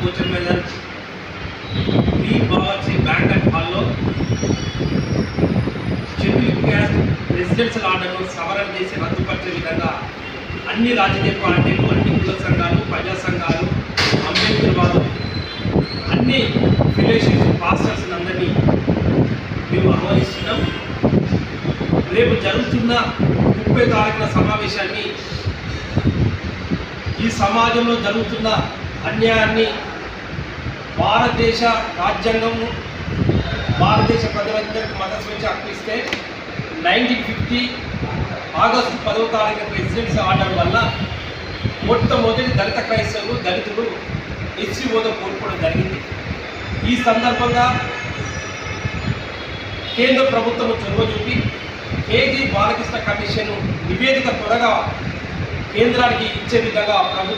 Coacher మెదర్ green Bawarchi banquet హాల్లో schedule caste residential ఆర్డర్ను సవరణ చేసి రద్దుపరిచే విధంగా అన్ని రాజకీయ పార్టీలు, అన్ని కుల సంఘాలు, ప్రజా సంఘాలు, అంబేద్కర్వాదులు, అన్ని ఫిలోసఫీ పాస్టర్స్ అందరినీ మేము ఆహ్వానిస్తున్నాం. రేపు జరుగుతున్న 30 తారీఖున సమావేశాన్ని ఈ సమాజంలో జరుగుతున్న అన్యాయాన్ని భారతదేశ రాజ్యాంగము భారతదేశ ప్రజలందరికీ మత స్వేచ్ఛ హక్కు ఇస్తే 1950 ఆగస్టు 10వ తారీఖున ప్రెసిడెన్సీ ఆర్డర్ వల్ల మొట్టమొదటి దళిత క్రైస్తవులు, దళితులు ఎస్సీ హోదా కోల్పోవడం జరిగింది. ఈ సందర్భంగా కేంద్ర ప్రభుత్వం చొరవ చూపి కేజీ బాలకృష్ణ కమిషన్ నివేదిక త్వరగా కేంద్రానికి ఇచ్చే విధంగా ప్రభుత్వం